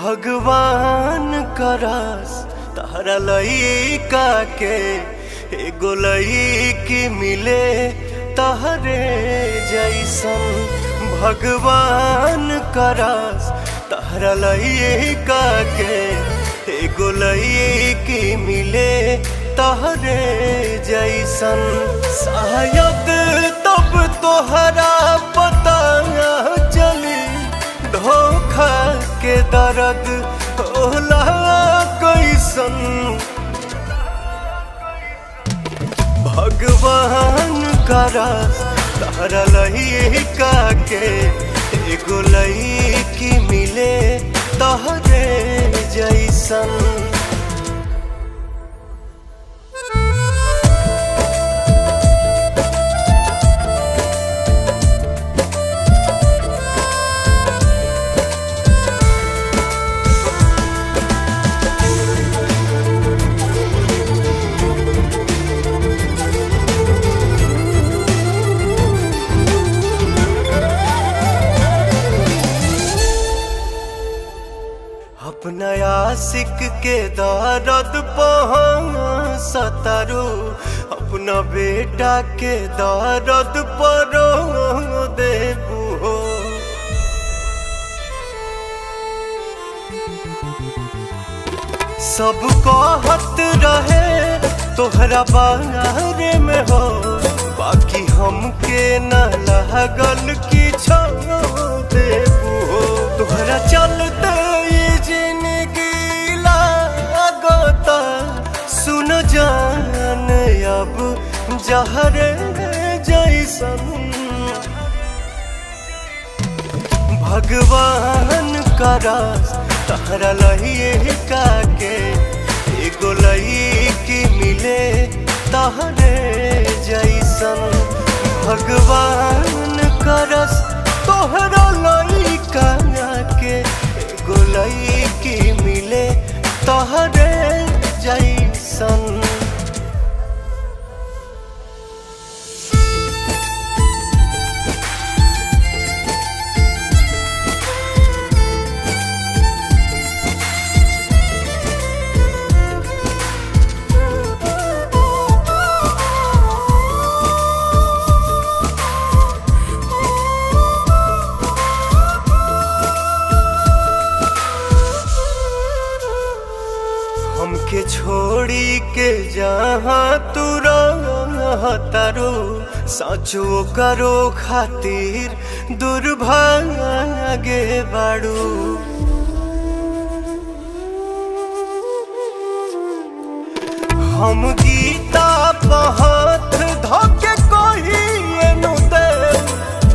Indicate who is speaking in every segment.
Speaker 1: भगवान करस तारा लइका के एगो लइकी मिले तहरे जैसन। भगवान करस तारा लइका के एगो लइकी मिले तहरे जैसन। शायद तब तोहरा पता चली धोखा के दर्द होला कैसन। भगवान करस तारा लइका के एगो लइकी मिले तहरे जैसन। अपना आशिक के दर्द सतारू अपना बेटा के दर्द पर देबू हो। सब कहत रहे तोहरा बारे में हो, बाकी हमके न लागल कि छो देबू हो। तोहरा चलते जिंदगी लागता सुन जान अब जहर जैसन। भगवान करस तारा लइका के एगो लइकी मिले तहरे जैसन। भगवान करस तोहरा लइका के एगो लइकी मिले तहरे जैसन। हमके छोड़ी के जहाँ तू रहतारू साचो करो खातिर दुर्भागे बाड़ू। हम गीता पहाथ धोके कहिए दे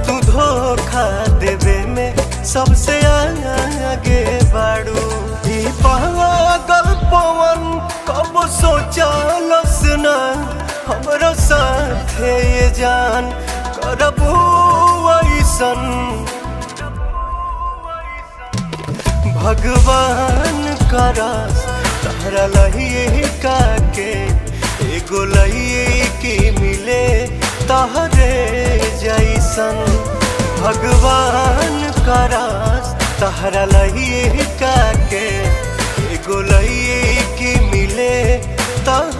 Speaker 1: तू धोखा देवे में सबसे आगे बाड़ू। पागल पवन कब सोचलस न हमरो साथे ये जान करबू ऐसन। भगवान करस तारा लइका के एगो लइकी मिले तहरे जैसन। भगवान करस तारा लइका के एगो लइकी मिले तहरे